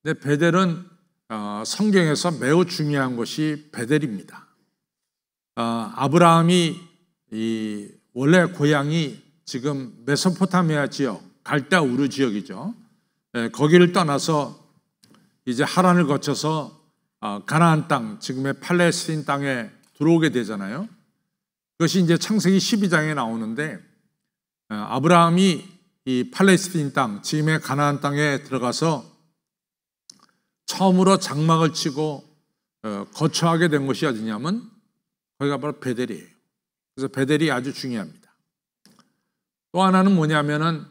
근데 베델은 성경에서 매우 중요한 것이 베델입니다. 아브라함이 원래 고향이 지금 메소포타미아 지역, 갈대 우르 지역이죠. 거기를 떠나서 이제 하란을 거쳐서 가나안 땅, 지금의 팔레스틴 땅에 들어오게 되잖아요. 그것이 이제 창세기 12장에 나오는데 아브라함이 이 팔레스틴 땅, 지금의 가나안 땅에 들어가서 처음으로 장막을 치고 거처하게 된 곳이 어디냐면 거기가 바로 베델이에요. 그래서 베델이 아주 중요합니다. 또 하나는 뭐냐면은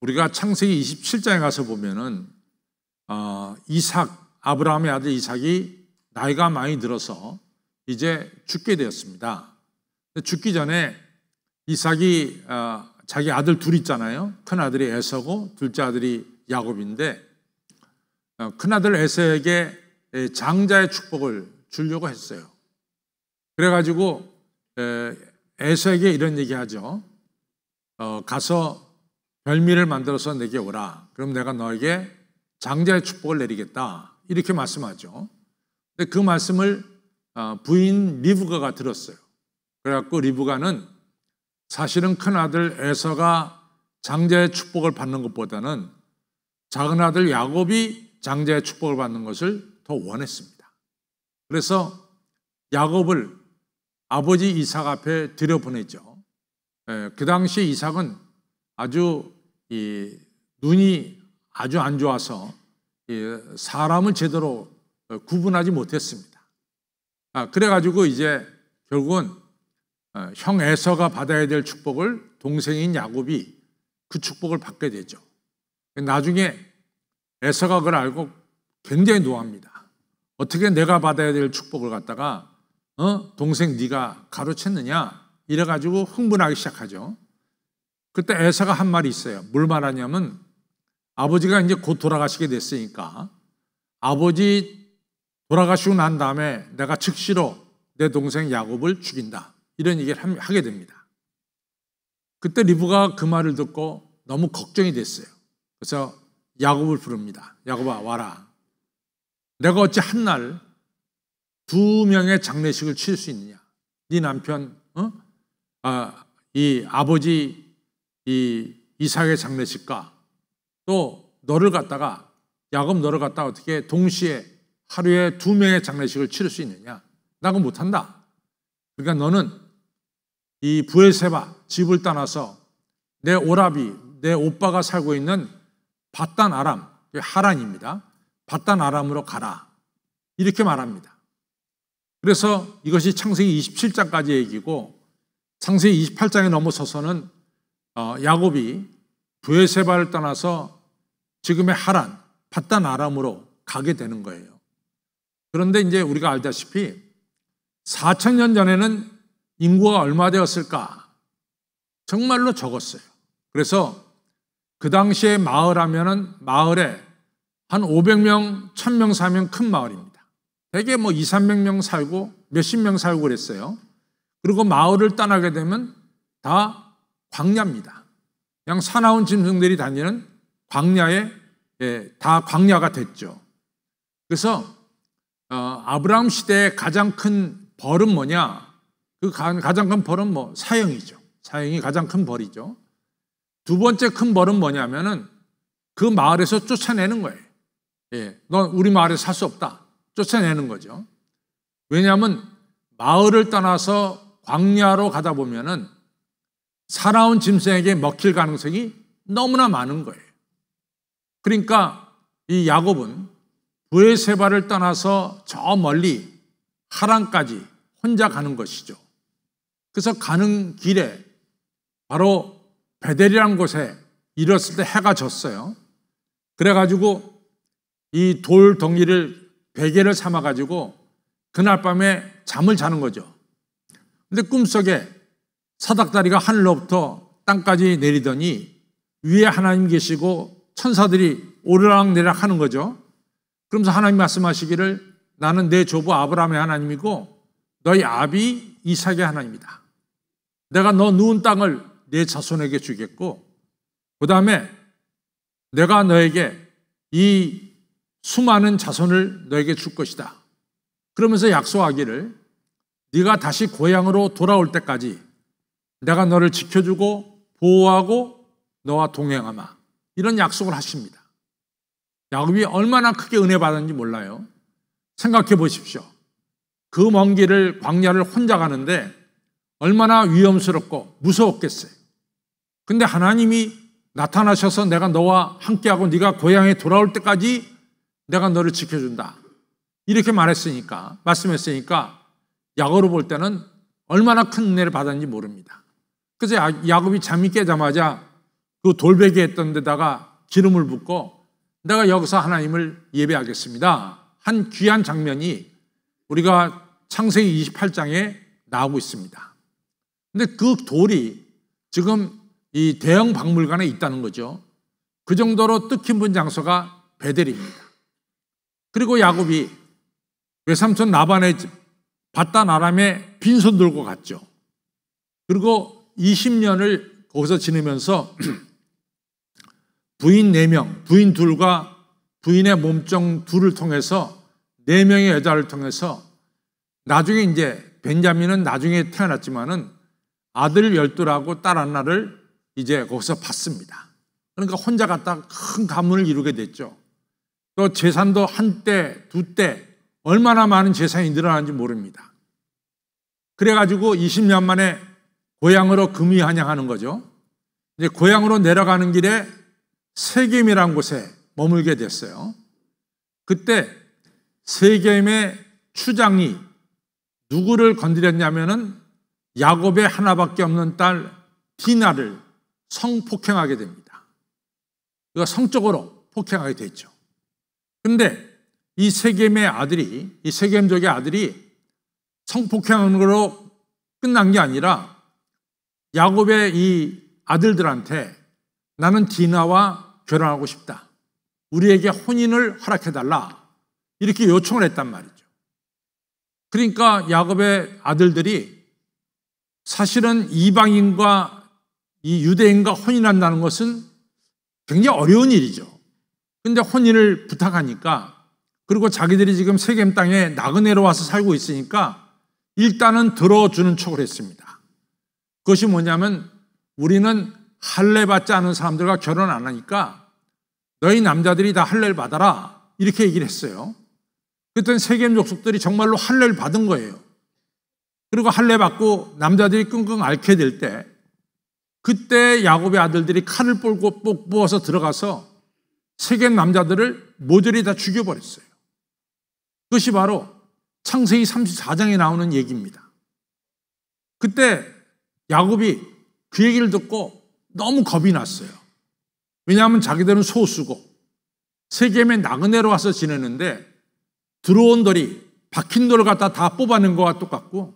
우리가 창세기 27장에 가서 보면은 아브라함의 아들 이삭이 나이가 많이 들어서 이제 죽게 되었습니다. 죽기 전에 이삭이 자기 아들 둘 있잖아요. 큰 아들이 에서고 둘째 아들이 야곱인데 큰 아들 에서에게 장자의 축복을 주려고 했어요. 그래가지고 에서에게 이런 얘기하죠. 가서 별미를 만들어서 내게 오라. 그럼 내가 너에게 장자의 축복을 내리겠다. 이렇게 말씀하죠. 근데 그 말씀을 부인 리브가가 들었어요. 그래갖고 리브가는 사실은 큰 아들 에서가 장자의 축복을 받는 것보다는 작은 아들 야곱이 장자의 축복을 받는 것을 더 원했습니다. 그래서 야곱을 아버지 이삭 앞에 들여보내죠. 그 당시 이삭은 아주 눈이 아주 안 좋아서 사람을 제대로 구분하지 못했습니다. 그래가지고 이제 결국은 형 에서가 받아야 될 축복을 동생인 야곱이 그 축복을 받게 되죠. 나중에 에서가 그걸 알고 굉장히 노합니다. 어떻게 내가 받아야 될 축복을 갖다가 동생 네가 가로챘느냐 이래가지고 흥분하기 시작하죠. 그때 에서가 한 말이 있어요. 뭘 말하냐면 아버지가 이제 곧 돌아가시게 됐으니까 아버지 돌아가시고 난 다음에 내가 즉시로 내 동생 야곱을 죽인다. 이런 얘기를 하게 됩니다. 그때 리브가 그 말을 듣고 너무 걱정이 됐어요. 그래서 야곱을 부릅니다. 야곱아 와라. 내가 어찌 한날 2명의 장례식을 치를 수 있느냐. 네 남편 이 아버지 이 이삭의 장례식과 또 너를 갖다가 야곱 너를 갖다가 어떻게 동시에 하루에 2명의 장례식을 치를 수 있느냐. 나 그거 못한다. 그러니까 너는 이 브엘세바 집을 떠나서 내 오라비 내 오빠가 살고 있는 밧단 아람 하란입니다. 밧단 아람으로 가라. 이렇게 말합니다. 그래서 이것이 창세기 27장까지 얘기고 창세기 28장에 넘어서서는 야곱이 브엘세바를 떠나서 지금의 하란 밧단 아람으로 가게 되는 거예요. 그런데 이제 우리가 알다시피 4,000년 전에는 인구가 얼마 되었을까? 정말로 적었어요. 그래서 그 당시에 마을 하면은 마을에 한 500명, 1000명 살면 큰 마을입니다. 대개 뭐 2, 300명 살고 몇십 명 살고 그랬어요. 그리고 마을을 떠나게 되면 다 광야입니다. 그냥 사나운 짐승들이 다니는 광야에 다 광야가 됐죠. 그래서 아브라함 시대의 가장 큰 벌은 뭐냐? 그 가장 큰 벌은 뭐 사형이죠. 사형이 가장 큰 벌이죠. 두 번째 큰 벌은 뭐냐면은 그 마을에서 쫓아내는 거예요. 넌 우리 마을에 살 수 없다. 쫓아내는 거죠. 왜냐하면 마을을 떠나서 광야로 가다 보면은 살아온 짐승에게 먹힐 가능성이 너무나 많은 거예요. 그러니까 이 야곱은 브엘세바를 떠나서 저 멀리 하란까지 혼자 가는 것이죠. 그래서 가는 길에 바로 베델이라는 곳에 이뤘을 때 해가 졌어요. 그래가지고 이 돌 덩이를 베개를 삼아가지고 그날 밤에 잠을 자는 거죠. 근데 꿈속에 사닥다리가 하늘로부터 땅까지 내리더니 위에 하나님 계시고 천사들이 오르락내리락 하는 거죠. 그러면서 하나님 말씀하시기를 나는 내 조부 아브라함의 하나님이고 너희 아비 이삭의 하나님이다. 내가 너 누운 땅을 내 자손에게 주겠고 그 다음에 내가 너에게 이 수많은 자손을 너에게 줄 것이다. 그러면서 약속하기를 네가 다시 고향으로 돌아올 때까지 내가 너를 지켜주고 보호하고 너와 동행하마. 이런 약속을 하십니다. 야곱이 얼마나 크게 은혜 받았는지 몰라요. 생각해 보십시오. 그 먼 길을 광야를 혼자 가는데 얼마나 위험스럽고 무서웠겠어요. 근데 하나님이 나타나셔서 내가 너와 함께하고 네가 고향에 돌아올 때까지 내가 너를 지켜준다. 이렇게 말씀했으니까 야곱으로 볼 때는 얼마나 큰 은혜를 받았는지 모릅니다. 그래서 야곱이 잠이 깨자마자 그 돌베개 했던 데다가 기름을 붓고 내가 여기서 하나님을 예배하겠습니다. 한 귀한 장면이 우리가 창세기 28장에 나오고 있습니다. 근데 그 돌이 지금 이 대형 박물관에 있다는 거죠. 그 정도로 뜻깊은 장소가 베델입니다. 그리고 야곱이 외삼촌 라반의 집 밧단 아람에 빈손 들고 갔죠. 그리고 20년을 거기서 지내면서 부인 4명, 부인 둘과 부인의 몸종 둘을 통해서 4명의 여자를 통해서 나중에 이제 벤자민은 나중에 태어났지만은 아들 12하고 딸 하나를 이제 거기서 받습니다. 그러니까 혼자 갔다가 큰 가문을 이루게 됐죠. 또 재산도 한때, 두때 얼마나 많은 재산이 늘어나는지 모릅니다. 그래가지고 20년 만에 고향으로 금이환영하는 거죠. 이제 고향으로 내려가는 길에 세겜이라는 곳에 머물게 됐어요. 그때 세겜의 추장이 누구를 건드렸냐면은 야곱의 하나밖에 없는 딸 디나를 성폭행하게 됩니다. 그가 성적으로 폭행하게 됐죠. 근데 이 세겜족의 아들이 성폭행하는 걸로 끝난 게 아니라 야곱의 이 아들들한테 나는 디나와 결혼하고 싶다. 우리에게 혼인을 허락해달라. 이렇게 요청을 했단 말이죠. 그러니까 야곱의 아들들이 사실은 이방인과 이 유대인과 혼인한다는 것은 굉장히 어려운 일이죠. 근데 혼인을 부탁하니까, 그리고 자기들이 지금 세겜 땅에 나그네로 와서 살고 있으니까 일단은 들어주는 척을 했습니다. 그것이 뭐냐면 우리는 할례 받지 않은 사람들과 결혼 안 하니까 너희 남자들이 다 할례를 받아라. 이렇게 얘기를 했어요. 그랬더니 세겜 족속들이 정말로 할례를 받은 거예요. 그리고 할례 받고 남자들이 끙끙 앓게 될 때 그때 야곱의 아들들이 칼을 뽑아서 들어가서 세겜 남자들을 모조리 다 죽여버렸어요. 그것이 바로 창세기 34장에 나오는 얘기입니다. 그때 야곱이 그 얘기를 듣고 너무 겁이 났어요. 왜냐하면 자기들은 소수고 세겜의 나그네로 와서 지내는데 들어온 돌이 박힌 돌을 갖다 다 뽑아낸 것과 똑같고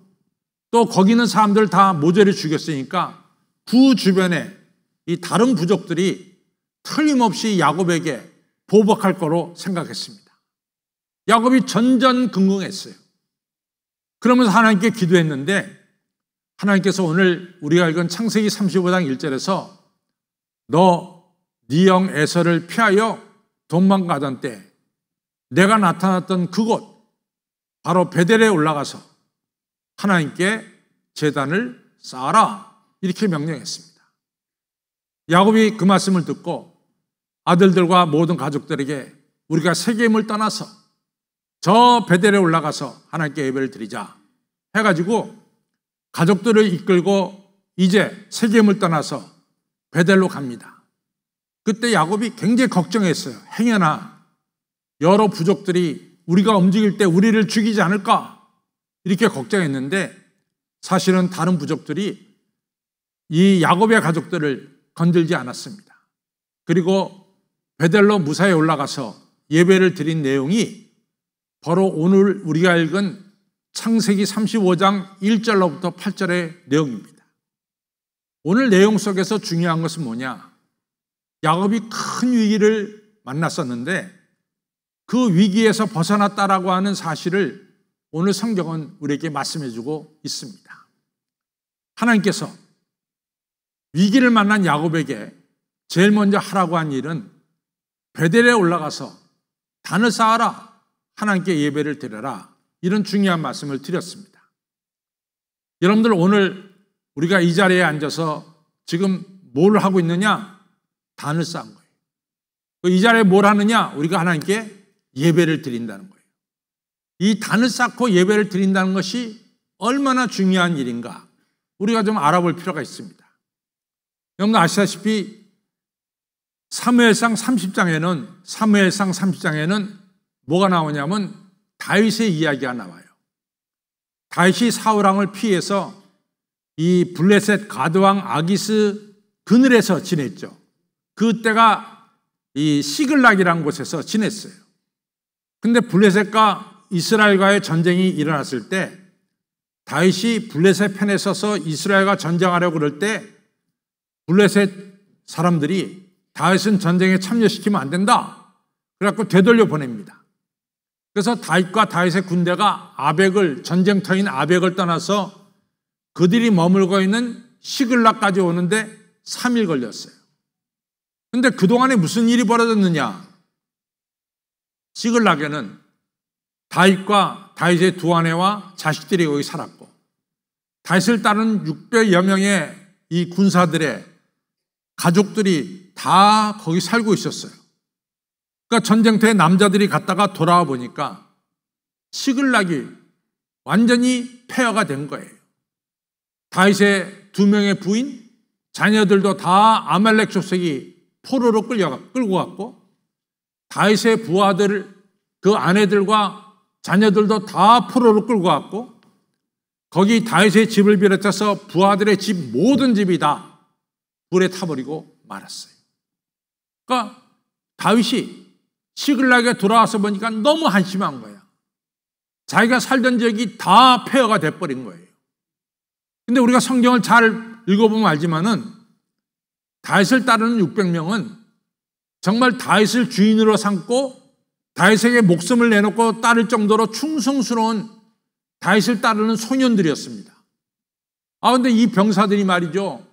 또 거기 있는 사람들 다 모조리 죽였으니까 그 주변에 이 다른 부족들이 틀림없이 야곱에게 보복할 거로 생각했습니다. 야곱이 전전긍긍했어요. 그러면서 하나님께 기도했는데 하나님께서 오늘 우리가 읽은 창세기 35장 1절에서 너 네 형 에서를 피하여 도망가던 때 내가 나타났던 그곳 바로 베델에 올라가서 하나님께 제단을 쌓아라 이렇게 명령했습니다. 야곱이 그 말씀을 듣고 아들들과 모든 가족들에게 우리가 세겜을 떠나서 저 베델에 올라가서 하나님께 예배를 드리자 해가지고 가족들을 이끌고 이제 세겜을 떠나서 베델로 갑니다. 그때 야곱이 굉장히 걱정했어요. 행여나 여러 부족들이 우리가 움직일 때 우리를 죽이지 않을까 이렇게 걱정했는데 사실은 다른 부족들이 이 야곱의 가족들을 건들지 않았습니다. 그리고 베델로 무사히 올라가서 예배를 드린 내용이 바로 오늘 우리가 읽은 창세기 35장 1절로부터 8절의 내용입니다. 오늘 내용 속에서 중요한 것은 뭐냐? 야곱이 큰 위기를 만났었는데 그 위기에서 벗어났다라고 하는 사실을 오늘 성경은 우리에게 말씀해주고 있습니다. 하나님께서 위기를 만난 야곱에게 제일 먼저 하라고 한 일은 베델에 올라가서 단을 쌓아라. 하나님께 예배를 드려라. 이런 중요한 말씀을 드렸습니다. 여러분들 오늘 우리가 이 자리에 앉아서 지금 뭘 하고 있느냐? 단을 쌓은 거예요. 이 자리에 뭘 하느냐? 우리가 하나님께 예배를 드린다는 거예요. 이 단을 쌓고 예배를 드린다는 것이 얼마나 중요한 일인가 우리가 좀 알아볼 필요가 있습니다. 여러분 아시다시피 사무엘상 30장에는 뭐가 나오냐면 다윗의 이야기가 나와요. 다윗이 사울왕을 피해서 이 블레셋 가드왕 아기스 그늘에서 지냈죠. 그때가 이 시글락이라는 곳에서 지냈어요. 근데 블레셋과 이스라엘과의 전쟁이 일어났을 때 다윗이 블레셋 편에 서서 이스라엘과 전쟁하려고 그럴 때 블레셋 사람들이 다윗은 전쟁에 참여시키면 안 된다. 그래갖고 되돌려 보냅니다. 그래서 다윗과 다윗의 군대가 전쟁터인 아벡을 떠나서 그들이 머물고 있는 시글락까지 오는데 3일 걸렸어요. 근데 그동안에 무슨 일이 벌어졌느냐? 시글락에는 다윗과 다윗의 두 아내와 자식들이 거기 살았고 다윗을 따른 600여 명의 이 군사들의 가족들이 다 거기 살고 있었어요. 그러니까 전쟁터에 남자들이 갔다가 돌아와 보니까 시글락이 완전히 폐허가 된 거예요. 다윗의 2명의 부인, 자녀들도 다 아말렉 족속이 포로로 끌고 갔고 다윗의 부하들, 그 아내들과 자녀들도 다 포로로 끌고 갔고 거기 다윗의 집을 비롯해서 부하들의 집 모든 집이 다 불에 타버리고 말았어요. 그러니까 다윗이 시글락에 돌아와서 보니까 너무 한심한 거야. 자기가 살던 지역이 다 폐허가 돼버린 거예요. 근데 우리가 성경을 잘 읽어보면 알지만은 다윗을 따르는 600명은 정말 다윗을 주인으로 삼고 다윗에게 목숨을 내놓고 따를 정도로 충성스러운 다윗을 따르는 소년들이었습니다. 근데 이 병사들이 말이죠.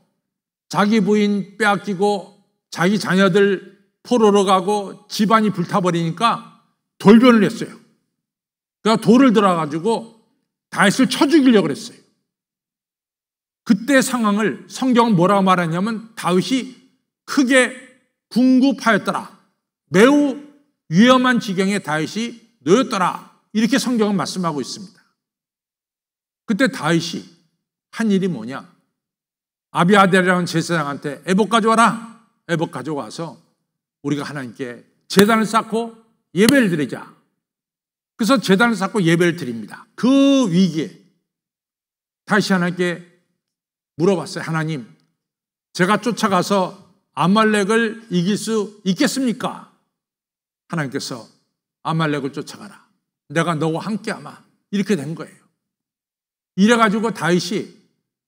자기 부인 빼앗기고 자기 자녀들 포로로 가고 집안이 불타버리니까 돌변을 했어요. 그러니까 돌을 들어가지고 다윗을 쳐 죽이려고 했어요. 그때 상황을 성경은 뭐라고 말하냐면 다윗이 크게 궁급하였더라. 매우 위험한 지경에 다윗이 놓였더라. 이렇게 성경은 말씀하고 있습니다. 그때 다윗이 한 일이 뭐냐? 아비아델이라는 제사장한테 에봇 가져와라. 에봇 가져와서 우리가 하나님께 제단을 쌓고 예배를 드리자. 그래서 제단을 쌓고 예배를 드립니다. 그 위기에 다윗이 하나님께 물어봤어요. 하나님, 제가 쫓아가서 아말렉을 이길 수 있겠습니까? 하나님께서 아말렉을 쫓아가라. 내가 너와 함께하마. 이렇게 된 거예요. 이래가지고 다윗이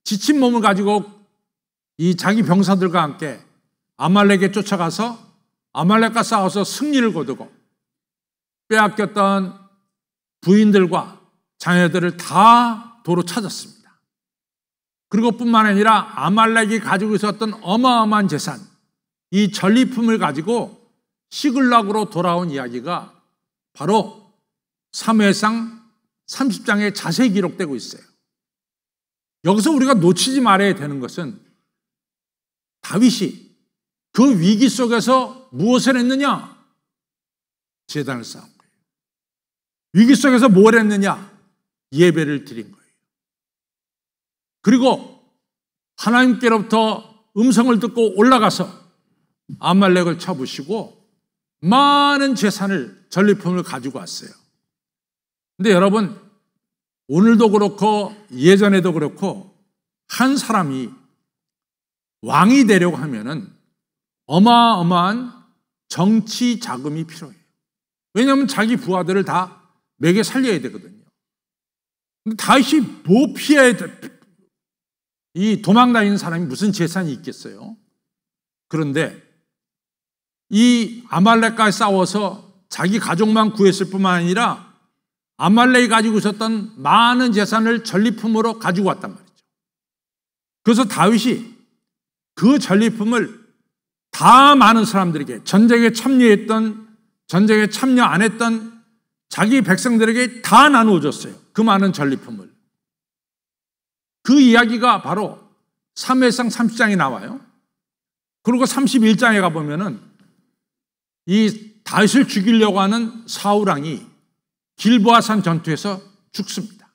지친 몸을 가지고 이 자기 병사들과 함께 아말렉에 쫓아가서 아말렉과 싸워서 승리를 거두고 빼앗겼던 부인들과 자녀들을 다 도로 찾았습니다. 그리고 뿐만 아니라 아말렉이 가지고 있었던 어마어마한 재산, 이 전리품을 가지고 시글락으로 돌아온 이야기가 바로 사무엘상 30장에 자세히 기록되고 있어요. 여기서 우리가 놓치지 말아야 되는 것은 다윗이 그 위기 속에서 무엇을 했느냐? 제단을 쌓은 거예요. 위기 속에서 뭘 했느냐? 예배를 드린 거예요. 그리고 하나님께로부터 음성을 듣고 올라가서 아말렉을 쳐부시고 많은 재산을, 전리품을 가지고 왔어요. 근데 여러분, 오늘도 그렇고 예전에도 그렇고 한 사람이 왕이 되려고 하면은 어마어마한 정치 자금이 필요해요. 왜냐하면 자기 부하들을 다 먹여 살려야 되거든요. 근데 다윗이 뭐 피해야 돼? 이 도망다니는 사람이 무슨 재산이 있겠어요? 그런데 이 아말렉과 싸워서 자기 가족만 구했을 뿐만 아니라 아말렉이 가지고 있었던 많은 재산을 전리품으로 가지고 왔단 말이죠. 그래서 다윗이 그 전리품을 다 많은 사람들에게, 전쟁에 참여했던 전쟁에 참여 안 했던 자기 백성들에게 다 나누어 줬어요. 그 많은 전리품을. 그 이야기가 바로 사무엘상 30장에 나와요. 그리고 31장에 가보면은 이 다윗을 죽이려고 하는 사울왕이 길보아산 전투에서 죽습니다.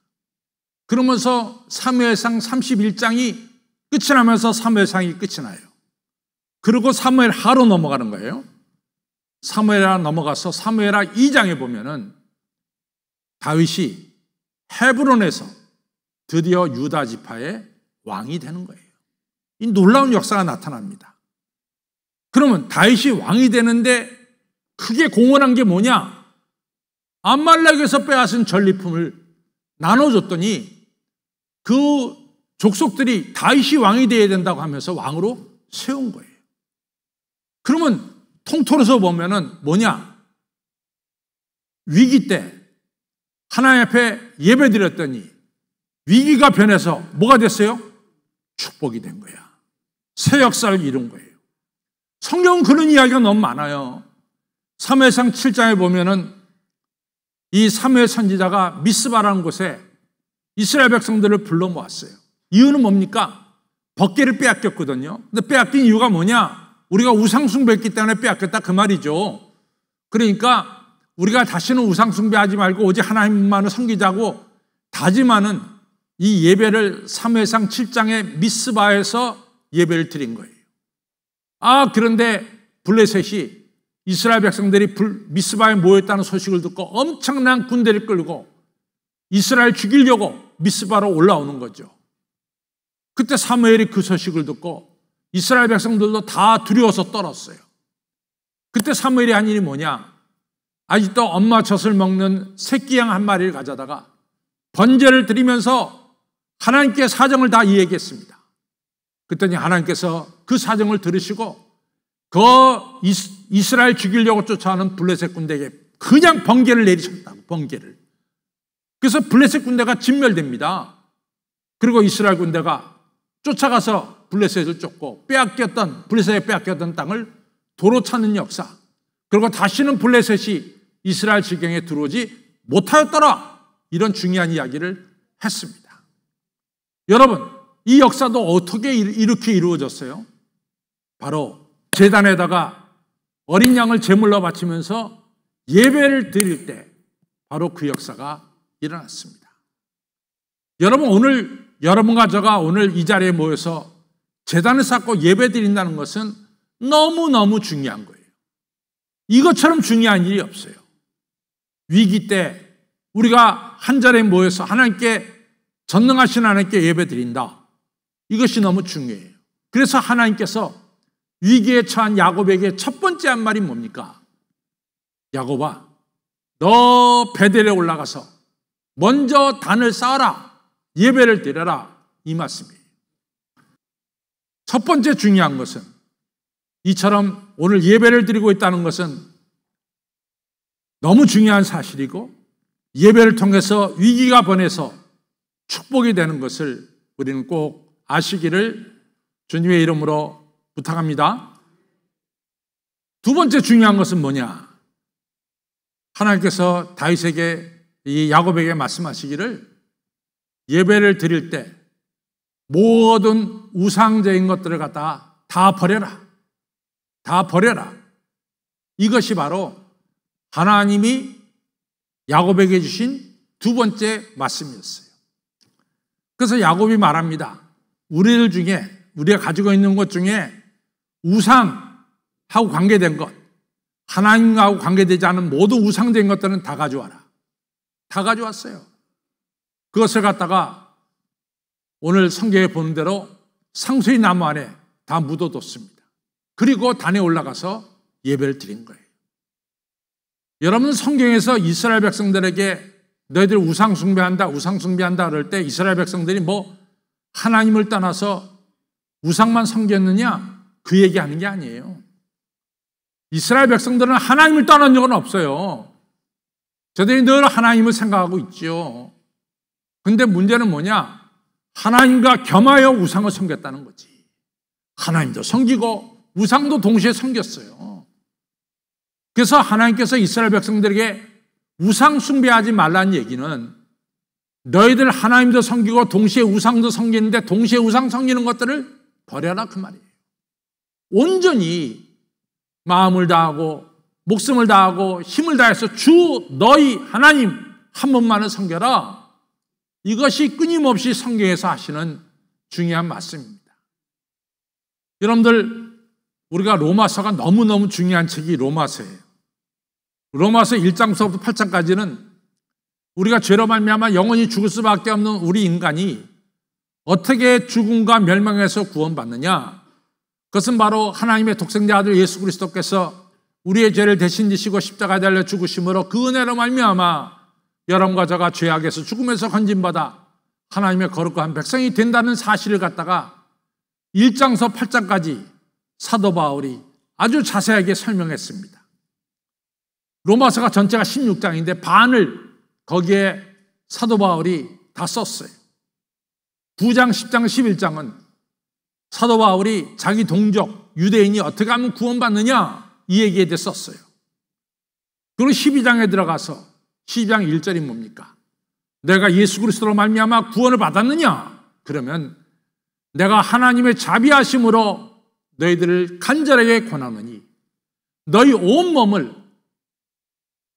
그러면서 사무엘상 31장이 끝이 나면서 사무엘상이 끝이 나요. 그리고 사무엘하로 넘어가는 거예요. 사무엘하 넘어가서 사무엘하 2장에 보면은 다윗이 헤브론에서 드디어 유다 지파의 왕이 되는 거예요. 이 놀라운 역사가 나타납니다. 그러면 다윗이 왕이 되는데 크게 공헌한 게 뭐냐? 암말렉에서 빼앗은 전리품을 나눠줬더니 그 족속들이 다윗이 왕이 되어야 된다고 하면서 왕으로 세운 거예요. 그러면 통틀어서 보면은 뭐냐? 위기 때 하나님 앞에 예배 드렸더니 위기가 변해서 뭐가 됐어요? 축복이 된 거야. 새 역사를 이룬 거예요. 성경은 그런 이야기가 너무 많아요. 사무엘상 7장에 보면은 이 사무엘 선지자가 미스바라는 곳에 이스라엘 백성들을 불러 모았어요. 이유는 뭡니까? 법궤를 빼앗겼거든요. 근데 빼앗긴 이유가 뭐냐? 우리가 우상 숭배했기 때문에 빼앗겼다 그 말이죠. 그러니까 우리가 다시는 우상 숭배하지 말고 오직 하나님만을 섬기자고 다짐하는 이 예배를 사무엘상 7장의 미스바에서 예배를 드린 거예요. 그런데 블레셋이 이스라엘 백성들이 미스바에 모였다는 소식을 듣고 엄청난 군대를 끌고 이스라엘 죽이려고 미스바로 올라오는 거죠. 그때 사무엘이 그 소식을 듣고 이스라엘 백성들도 다 두려워서 떨었어요. 그때 사무엘이 한 일이 뭐냐? 아직도 엄마 젖을 먹는 새끼 양 한 마리를 가져다가 번제를 드리면서 하나님께 사정을 다 이야기했습니다. 그랬더니 하나님께서 그 사정을 들으시고 그 이스라엘 죽이려고 쫓아오는 블레셋 군대에게 그냥 번개를 내리셨다고, 번개를. 그래서 블레셋 군대가 진멸됩니다. 그리고 이스라엘 군대가 쫓아가서 블레셋을 쫓고 블레셋에 빼앗겼던 땅을 도로 찾는 역사. 그리고 다시는 블레셋이 이스라엘 지경에 들어오지 못하였더라. 이런 중요한 이야기를 했습니다. 여러분, 이 역사도 어떻게 이렇게 이루어졌어요? 바로 제단에다가 어린 양을 제물로 바치면서 예배를 드릴 때 바로 그 역사가 일어났습니다. 여러분, 오늘 여러분과 저가 오늘 이 자리에 모여서 제단을 쌓고 예배 드린다는 것은 너무너무 중요한 거예요. 이것처럼 중요한 일이 없어요. 위기 때 우리가 한 자리에 모여서 하나님께 전능하신 하나님께 예배 드린다. 이것이 너무 중요해요. 그래서 하나님께서 위기에 처한 야곱에게 첫 번째 한 말이 뭡니까? 야곱아, 너 베델에 올라가서 먼저 단을 쌓아라. 예배를 드려라. 이 말씀이에요. 첫 번째 중요한 것은 이처럼 오늘 예배를 드리고 있다는 것은 너무 중요한 사실이고 예배를 통해서 위기가 번해서 축복이 되는 것을 우리는 꼭 아시기를 주님의 이름으로 부탁합니다. 두 번째 중요한 것은 뭐냐? 하나님께서 다윗에게 이 야곱에게 말씀하시기를 예배를 드릴 때 모든 우상적인 것들을 갖다 다 버려라. 다 버려라. 이것이 바로 하나님이 야곱에게 주신 두 번째 말씀이었어요. 그래서 야곱이 말합니다. 우리들 중에 우리가 가지고 있는 것 중에 우상하고 관계된 것, 하나님하고 관계되지 않은 모든 우상적인 것들은 다 가져와라. 다 가져왔어요. 그것을 갖다가 오늘 성경에 보는 대로 상수리 나무 안에 다 묻어뒀습니다. 그리고 단에 올라가서 예배를 드린 거예요. 여러분, 성경에서 이스라엘 백성들에게 너희들 우상 숭배한다 그럴 때 이스라엘 백성들이 뭐 하나님을 떠나서 우상만 섬겼느냐? 그 얘기하는 게 아니에요. 이스라엘 백성들은 하나님을 떠난 적은 없어요. 저들이 늘 하나님을 생각하고 있죠. 근데 문제는 뭐냐? 하나님과 겸하여 우상을 섬겼다는 거지. 하나님도 섬기고 우상도 동시에 섬겼어요. 그래서 하나님께서 이스라엘 백성들에게 우상 숭배하지 말라는 얘기는 너희들 하나님도 섬기고 동시에 우상도 섬기는데 동시에 우상 섬기는 것들을 버려라 그 말이에요. 온전히 마음을 다하고 목숨을 다하고 힘을 다해서 주 너희 하나님 한 분만을 섬겨라. 이것이 끊임없이 성경에서 하시는 중요한 말씀입니다. 여러분들, 우리가 로마서가 너무너무 중요한 책이 로마서예요. 로마서 1장부터 8장까지는 우리가 죄로 말미암아 영원히 죽을 수밖에 없는 우리 인간이 어떻게 죽음과 멸망에서 구원받느냐, 그것은 바로 하나님의 독생자 아들 예수 그리스도께서 우리의 죄를 대신 지시고 십자가에 달려 죽으심으로 그 은혜로 말미암아 여러분과 저가 죄악에서 죽음에서 건진받아 하나님의 거룩한 백성이 된다는 사실을 갖다가 1장서 8장까지 사도 바울이 아주 자세하게 설명했습니다. 로마서가 전체가 16장인데 반을 거기에 사도 바울이 다 썼어요. 9장, 10장, 11장은 사도 바울이 자기 동족 유대인이 어떻게 하면 구원받느냐 이 얘기에 대해 썼어요. 그리고 12장에 들어가서 12장 1절이 뭡니까? 내가 예수 그리스도로 말미암아 구원을 받았느냐? 그러면 내가 하나님의 자비하심으로 너희들을 간절하게 권하노니 너희 온 몸을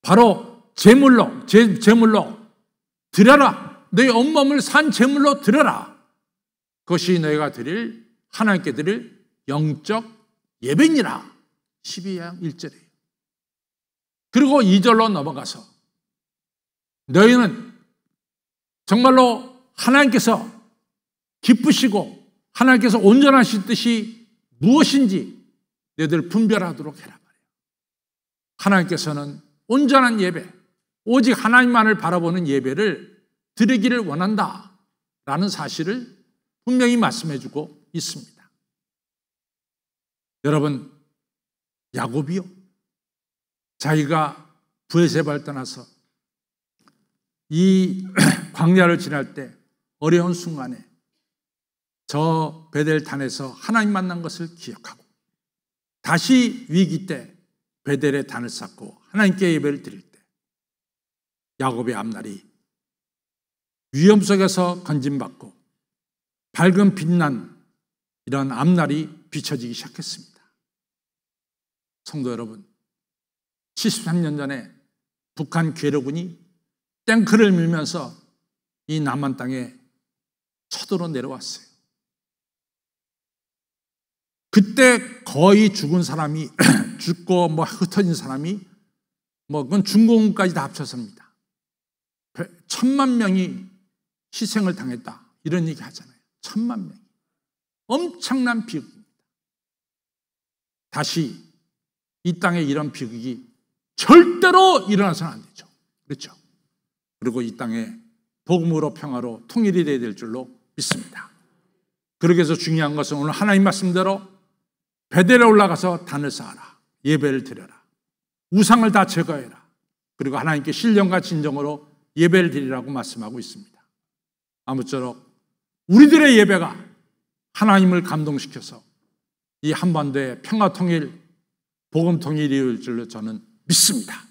바로 제물로 드려라. 너희 온 몸을 산 제물로 드려라. 그것이 너희가 드릴 하나님께 드릴 영적 예배니라. 12장 1절이에요. 그리고 2절로 넘어가서 너희는 정말로 하나님께서 기쁘시고 하나님께서 온전하신 뜻이 무엇인지 너희들 분별하도록 해라 말이에요. 하나님께서는 온전한 예배, 오직 하나님만을 바라보는 예배를 드리기를 원한다라는 사실을 분명히 말씀해주고 있습니다. 여러분, 야곱이요, 자기가 브에세바를 떠나서 이 광야를 지날 때 어려운 순간에 저 베델단에서 하나님 만난 것을 기억하고 다시 위기 때 베델의 단을 쌓고 하나님께 예배를 드릴 때 야곱의 앞날이 위험 속에서 건진받고 밝은 빛난 이런 앞날이 비춰지기 시작했습니다. 성도 여러분, 73년 전에 북한 괴뢰군이 탱크를 밀면서 이 남한 땅에 쳐들어 내려왔어요. 그때 거의 죽은 사람이 죽고 흩어진 사람이 그건 중공까지 다 합쳐서입니다. 1,000만 명이 희생을 당했다 이런 얘기 하잖아요. 1,000만 명. 엄청난 비극입니다. 다시 이 땅에 이런 비극이 절대로 일어나서는 안 되죠. 그렇죠? 그리고 이 땅에 복음으로 평화로 통일이 되어야 될 줄로 믿습니다. 그러기 위해서 중요한 것은 오늘 하나님 말씀대로 베델에 올라가서 단을 쌓아라. 예배를 드려라. 우상을 다 제거해라. 그리고 하나님께 신령과 진정으로 예배를 드리라고 말씀하고 있습니다. 아무쪼록 우리들의 예배가 하나님을 감동시켜서 이 한반도의 평화 통일, 복음 통일이 이룰 줄로 저는 믿습니다.